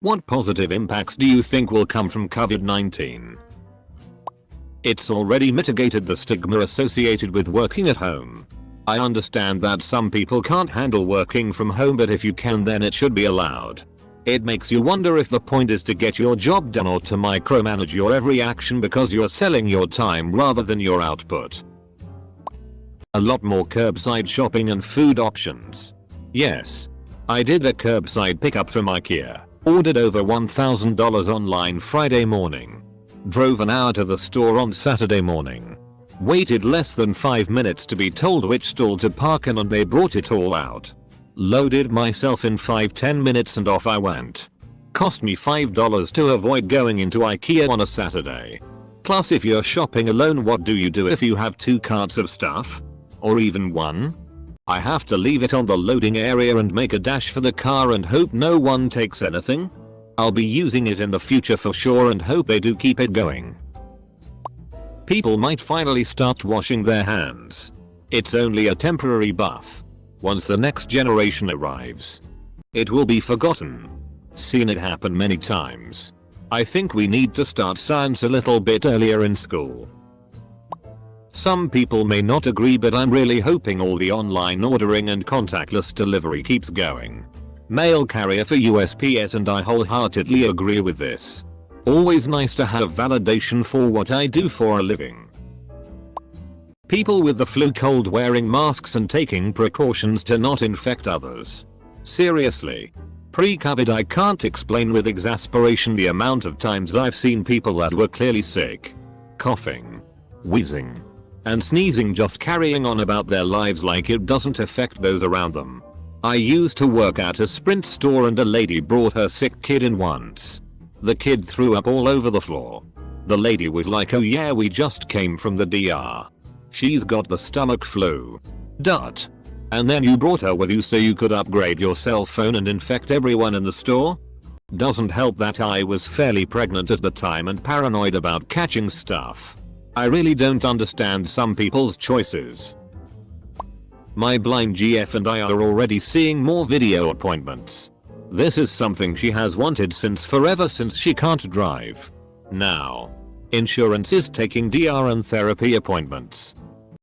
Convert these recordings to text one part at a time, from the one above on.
What positive impacts do you think will come from COVID-19? It's already mitigated the stigma associated with working at home. I understand that some people can't handle working from home, but if you can, then it should be allowed. It makes you wonder if the point is to get your job done or to micromanage your every action because you're selling your time rather than your output. A lot more curbside shopping and food options. Yes. I did a curbside pickup from IKEA. Ordered over $1,000 online Friday morning. Drove an hour to the store on Saturday morning. Waited less than 5 minutes to be told which stall to park in and they brought it all out. Loaded myself in 5-10 minutes and off I went. Cost me $5 to avoid going into IKEA on a Saturday. Plus, if you're shopping alone, what do you do if you have 2 carts of stuff? Or even 1? I have to leave it on the loading area and make a dash for the car and hope no one takes anything? I'll be using it in the future for sure and hope they do keep it going. People might finally start washing their hands. It's only a temporary buff. Once the next generation arrives, it will be forgotten. Seen it happen many times. I think we need to start science a little bit earlier in school. Some people may not agree, but I'm really hoping all the online ordering and contactless delivery keeps going. Mail carrier for USPS, and I wholeheartedly agree with this. Always nice to have validation for what I do for a living. People with the flu cold wearing masks and taking precautions to not infect others. Seriously. Pre-COVID, I can't explain with exasperation the amount of times I've seen people that were clearly sick, coughing, wheezing, and sneezing, just carrying on about their lives like it doesn't affect those around them. I used to work at a Sprint store and a lady brought her sick kid in once. The kid threw up all over the floor. The lady was like, "Oh yeah, we just came from the DR. She's got the stomach flu. Dot. And then you brought her with you so you could upgrade your cell phone and infect everyone in the store?" Doesn't help that I was fairly pregnant at the time and paranoid about catching stuff. I really don't understand some people's choices. My blind GF and I are already seeing more video appointments. This is something she has wanted since forever, since she can't drive. Now, insurance is taking DR and therapy appointments.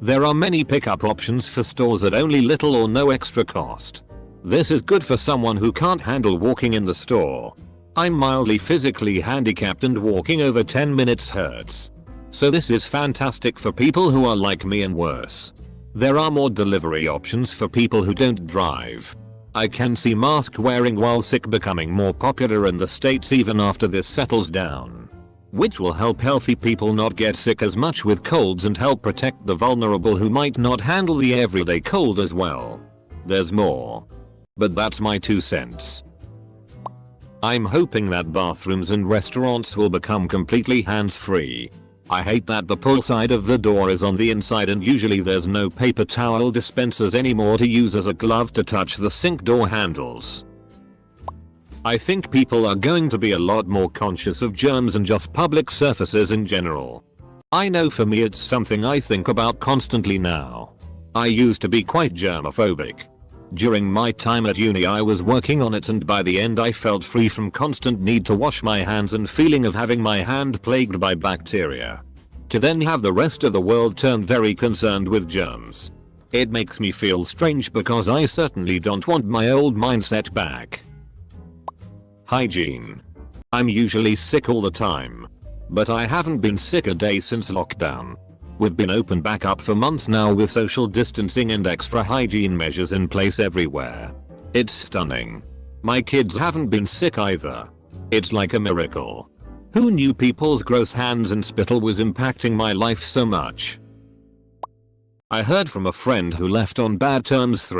There are many pickup options for stores at only little or no extra cost. This is good for someone who can't handle walking in the store. I'm mildly physically handicapped and walking over 10 minutes hurts. So this is fantastic for people who are like me and worse. There are more delivery options for people who don't drive. I can see mask wearing while sick becoming more popular in the States even after this settles down, which will help healthy people not get sick as much with colds and help protect the vulnerable who might not handle the everyday cold as well. There's more. But that's my 2 cents. I'm hoping that bathrooms and restaurants will become completely hands-free. I hate that the pull side of the door is on the inside and usually there's no paper towel dispensers anymore to use as a glove to touch the sink door handles. I think people are going to be a lot more conscious of germs and just public surfaces in general. I know for me it's something I think about constantly now. I used to be quite germophobic. During my time at uni I was working on it, and by the end I felt free from constant need to wash my hands and feeling of having my hand plagued by bacteria. To then have the rest of the world turn very concerned with germs. It makes me feel strange because I certainly don't want my old mindset back. Hygiene. I'm usually sick all the time. But I haven't been sick a day since lockdown. We've been open back up for months now with social distancing and extra hygiene measures in place everywhere. It's stunning. My kids haven't been sick either. It's like a miracle. Who knew people's gross hands and spittle was impacting my life so much? I heard from a friend who left on bad terms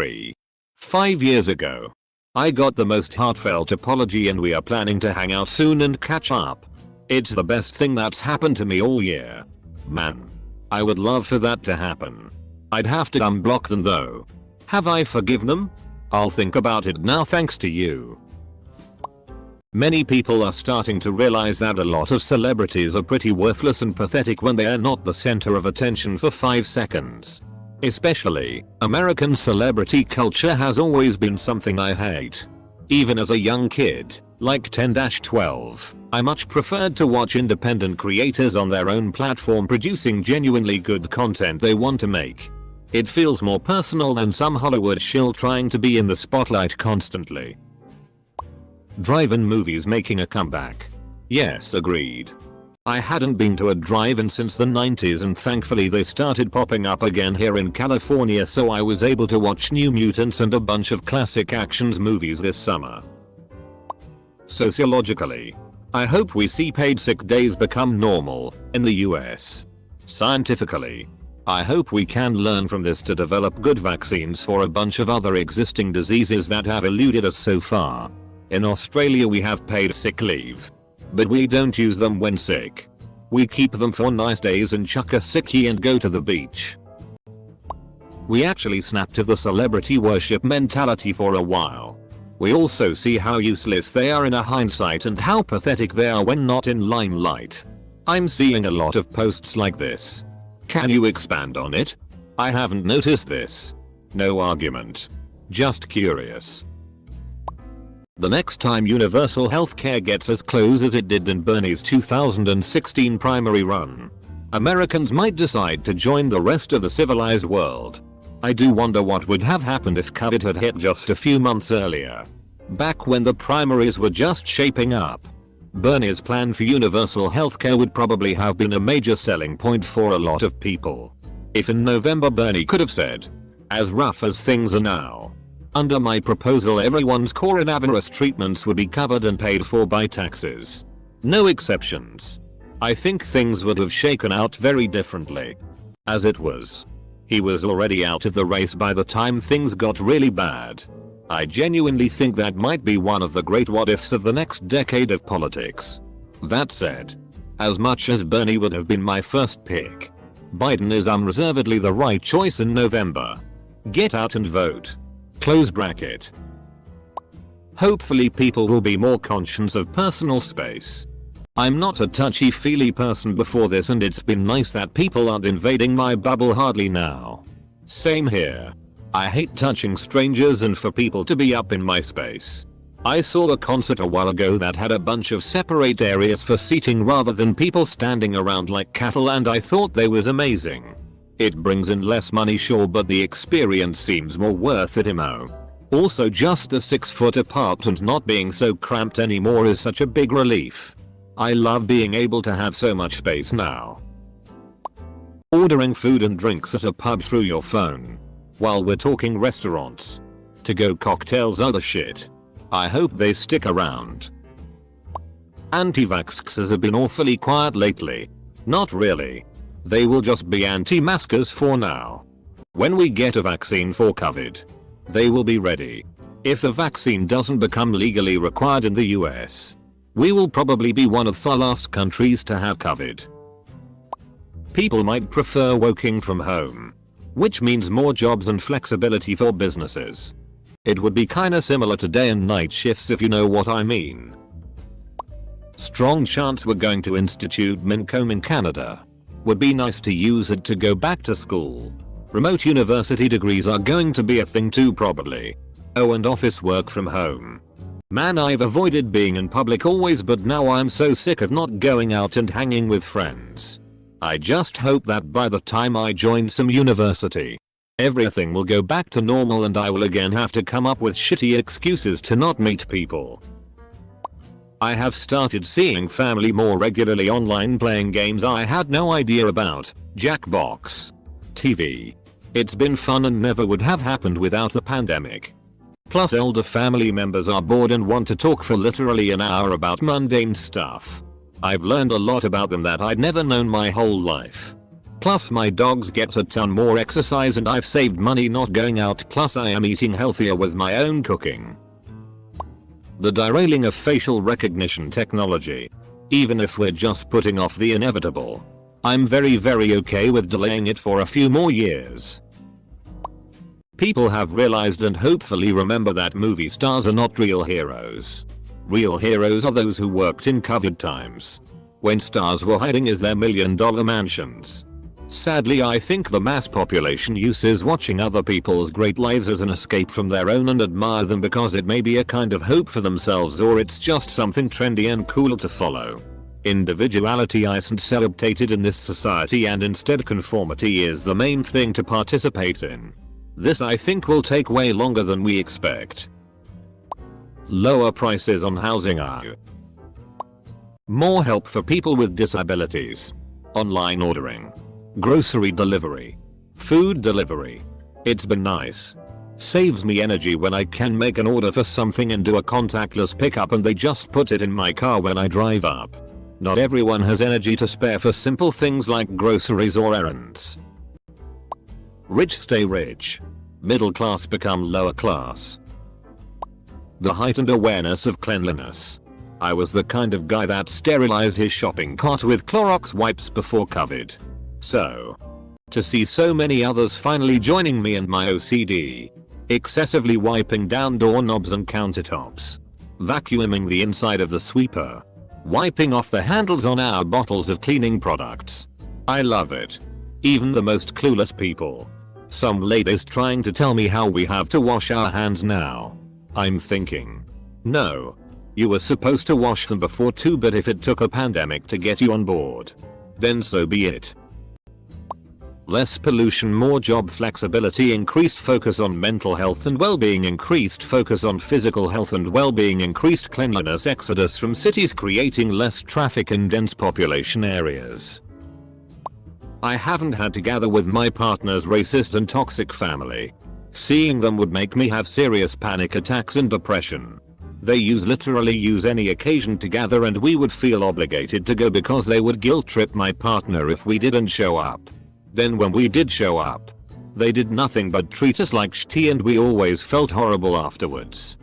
5 years ago. I got the most heartfelt apology and we are planning to hang out soon and catch up. It's the best thing that's happened to me all year. Man. I would love for that to happen. I'd have to unblock them though. Have I forgiven them? I'll think about it now thanks to you. Many people are starting to realize that a lot of celebrities are pretty worthless and pathetic when they are not the center of attention for 5 seconds. Especially, American celebrity culture has always been something I hate. Even as a young kid, Like 10-12, I much preferred to watch independent creators on their own platform producing genuinely good content they want to make. It feels more personal than some Hollywood shill trying to be in the spotlight constantly. Drive-in movies making a comeback. Yes, agreed. I hadn't been to a drive-in since the 90s and thankfully they started popping up again here in California, so I was able to watch New Mutants and a bunch of classic actions movies this summer. Sociologically, I hope we see paid sick days become normal in the US. Scientifically, I hope we can learn from this to develop good vaccines for a bunch of other existing diseases that have eluded us so far. In Australia we have paid sick leave, but we don't use them when sick. We keep them for nice days and chuck a sickie and go to the beach. We actually snap to the celebrity worship mentality for a while. We also see how useless they are in a hindsight and how pathetic they are when not in limelight. I'm seeing a lot of posts like this. Can you expand on it? I haven't noticed this. No argument. Just curious. The next time universal healthcare gets as close as it did in Bernie's 2016 primary run, Americans might decide to join the rest of the civilized world. I do wonder what would have happened if COVID had hit just a few months earlier. Back when the primaries were just shaping up. Bernie's plan for universal healthcare would probably have been a major selling point for a lot of people. If in November Bernie could have said, as rough as things are now, under my proposal everyone's coronavirus treatments would be covered and paid for by taxes. No exceptions. I think things would have shaken out very differently. As it was, he was already out of the race by the time things got really bad. I genuinely think that might be one of the great what-ifs of the next decade of politics. That said, as much as Bernie would have been my first pick, Biden is unreservedly the right choice in November. Get out and vote. Close bracket. Hopefully people will be more conscious of personal space. I'm not a touchy-feely person before this and it's been nice that people aren't invading my bubble hardly now. Same here. I hate touching strangers and for people to be up in my space. I saw a concert a while ago that had a bunch of separate areas for seating rather than people standing around like cattle and I thought they was amazing. It brings in less money sure but the experience seems more worth it imo. Also just the 6 foot apart and not being so cramped anymore is such a big relief. I love being able to have so much space now. Ordering food and drinks at a pub through your phone. While we're talking restaurants. To-go cocktails other shit. I hope they stick around. Anti-vaxxers have been awfully quiet lately. Not really. They will just be anti-maskers for now. When we get a vaccine for COVID, they will be ready. If the vaccine doesn't become legally required in the US, we will probably be one of the last countries to have COVID. People might prefer working from home, which means more jobs and flexibility for businesses. It would be kinda similar to day and night shifts if you know what I mean. Strong chance we're going to institute Mincome in Canada. Would be nice to use it to go back to school. Remote university degrees are going to be a thing too probably. Oh, and office work from home. Man, I've avoided being in public always but now I'm so sick of not going out and hanging with friends. I just hope that by the time I join some university, everything will go back to normal and I will again have to come up with shitty excuses to not meet people. I have started seeing family more regularly online playing games I had no idea about. Jackbox. TV. It's been fun and never would have happened without the pandemic. Plus older family members are bored and want to talk for literally an hour about mundane stuff. I've learned a lot about them that I'd never known my whole life. Plus my dogs get a ton more exercise and I've saved money not going out, plus I am eating healthier with my own cooking. The derailing of facial recognition technology. Even if we're just putting off the inevitable, I'm very okay with delaying it for a few more years. People have realized and hopefully remember that movie stars are not real heroes. Real heroes are those who worked in COVID times, when stars were hiding in their $1 million mansions. Sadly, I think the mass population uses watching other people's great lives as an escape from their own and admire them because it may be a kind of hope for themselves, or it's just something trendy and cool to follow. Individuality isn't celebrated in this society, and instead conformity is the main thing to participate in. This I think will take way longer than we expect. Lower prices on housing are. More help for people with disabilities. Online ordering. Grocery delivery. Food delivery. It's been nice. Saves me energy when I can make an order for something and do a contactless pickup and they just put it in my car when I drive up. Not everyone has energy to spare for simple things like groceries or errands. Rich stay rich. Middle class become lower class. The heightened awareness of cleanliness. I was the kind of guy that sterilized his shopping cart with Clorox wipes before COVID. So, to see so many others finally joining me and my OCD. Excessively wiping down doorknobs and countertops. Vacuuming the inside of the sweeper. Wiping off the handles on our bottles of cleaning products. I love it. Even the most clueless people. Some ladies trying to tell me how we have to wash our hands now. I'm thinking. No. You were supposed to wash them before too, but if it took a pandemic to get you on board, then so be it. Less pollution, more job flexibility, increased focus on mental health and well-being, increased focus on physical health and well-being, increased cleanliness, exodus from cities, creating less traffic in dense population areas. I haven't had to gather with my partner's racist and toxic family. Seeing them would make me have serious panic attacks and depression. They literally use any occasion to gather, and we would feel obligated to go because they would guilt trip my partner if we didn't show up. Then when we did show up, they did nothing but treat us like shitty, and we always felt horrible afterwards.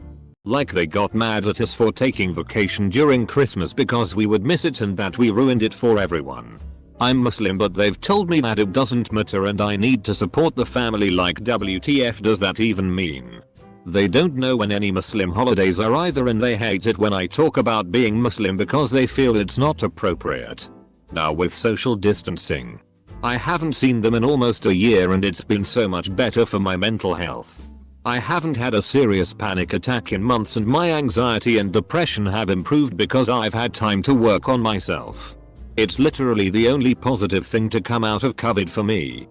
Like they got mad at us for taking vacation during Christmas because we would miss it and that we ruined it for everyone. I'm Muslim, but they've told me that it doesn't matter and I need to support the family. Like, WTF does that even mean? They don't know when any Muslim holidays are either, and they hate it when I talk about being Muslim because they feel it's not appropriate. Now with social distancing, I haven't seen them in almost a year and it's been so much better for my mental health. I haven't had a serious panic attack in months and my anxiety and depression have improved because I've had time to work on myself. It's literally the only positive thing to come out of COVID for me.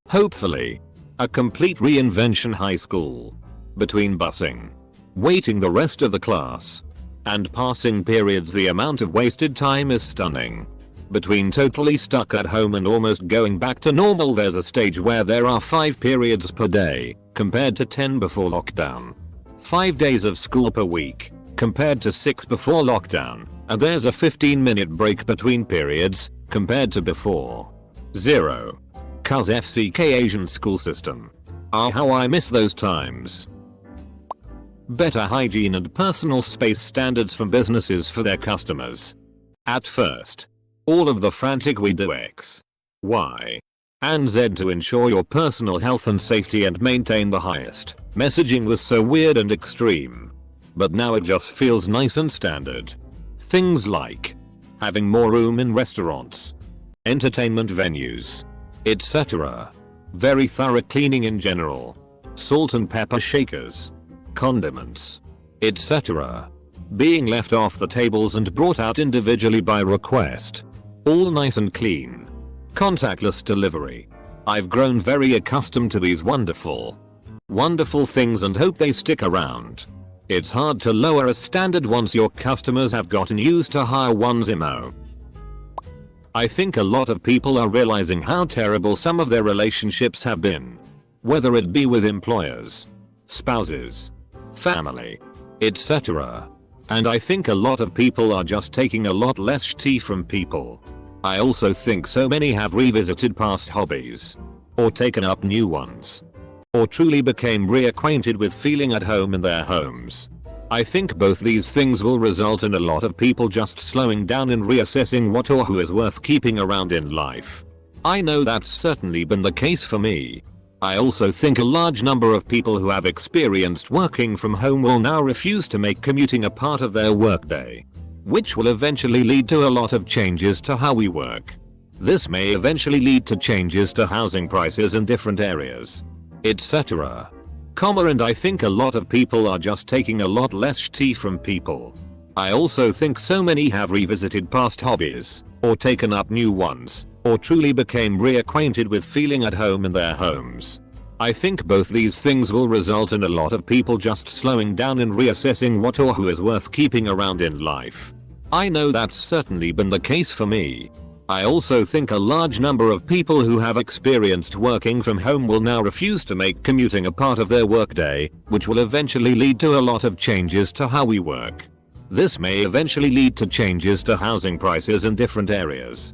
Hopefully. A complete reinvention. High school. Between busing, waiting the rest of the class, and passing periods, the amount of wasted time is stunning. Between totally stuck at home and almost going back to normal, there's a stage where there are 5 periods per day, compared to 10 before lockdown. 5 days of school per week, compared to 6 before lockdown, and there's a 15-minute break between periods, compared to before. 0. Cuz FCK Asian school system. Ah, how I miss those times. Better hygiene and personal space standards from businesses for their customers. At first, all of the frantic we do X, Y, and Z to ensure your personal health and safety and maintain the highest messaging was so weird and extreme. But now it just feels nice and standard. Things like having more room in restaurants, entertainment venues, etc. Very thorough cleaning in general. Salt and pepper shakers, condiments, etc. being left off the tables and brought out individually by request. All nice and clean. Contactless delivery. I've grown very accustomed to these wonderful things and hope they stick around. It's hard to lower a standard once your customers have gotten used to higher ones. I think a lot of people are realizing how terrible some of their relationships have been. Whether it be with employers, spouses, family, etc. And I think a lot of people are just taking a lot less tea from people. I also think so many have revisited past hobbies, or taken up new ones, or truly became reacquainted with feeling at home in their homes. I think both these things will result in a lot of people just slowing down and reassessing what or who is worth keeping around in life. I know that's certainly been the case for me. I also think a large number of people who have experienced working from home will now refuse to make commuting a part of their workday, which will eventually lead to a lot of changes to how we work. This may eventually lead to changes to housing prices in different areas, etc. And I think a lot of people are just taking a lot less tea from people. I also think so many have revisited past hobbies, or taken up new ones, or truly became reacquainted with feeling at home in their homes. I think both these things will result in a lot of people just slowing down and reassessing what or who is worth keeping around in life. I know that's certainly been the case for me. I also think a large number of people who have experienced working from home will now refuse to make commuting a part of their workday, which will eventually lead to a lot of changes to how we work. This may eventually lead to changes to housing prices in different areas.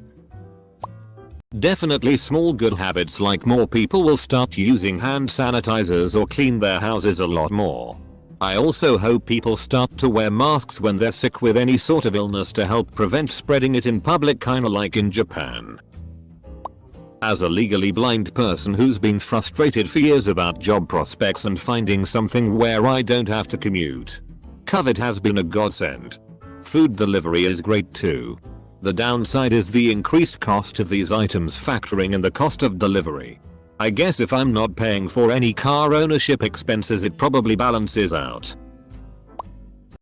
Definitely small good habits like more people will start using hand sanitizers or clean their houses a lot more. I also hope people start to wear masks when they're sick with any sort of illness to help prevent spreading it in public, kinda like in Japan. As a legally blind person who's been frustrated for years about job prospects and finding something where I don't have to commute, COVID has been a godsend. Food delivery is great too. The downside is the increased cost of these items factoring in the cost of delivery. I guess if I'm not paying for any car ownership expenses, it probably balances out.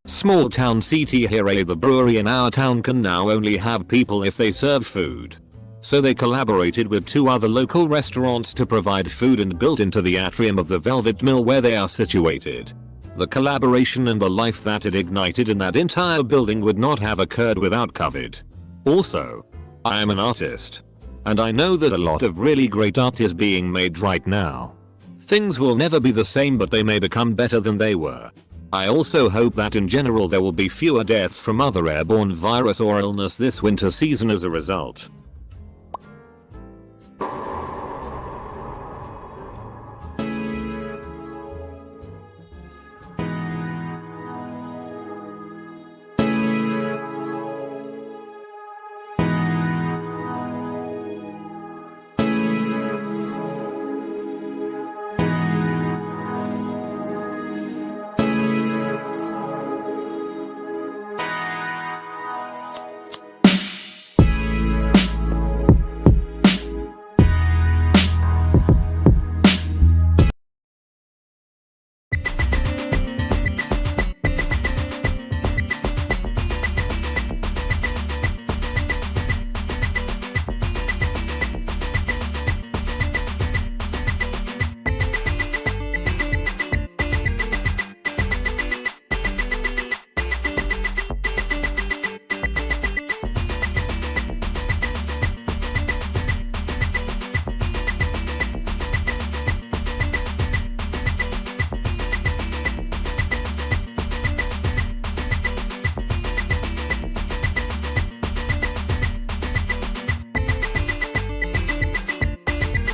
Small town CT here. The brewery in our town can now only have people if they serve food. So they collaborated with 2 other local restaurants to provide food and built into the atrium of the Velvet Mill where they are situated. The collaboration and the life that it ignited in that entire building would not have occurred without COVID. Also, I am an artist, and I know that a lot of really great art is being made right now. Things will never be the same, but they may become better than they were. I also hope that in general there will be fewer deaths from other airborne virus or illness this winter season as a result.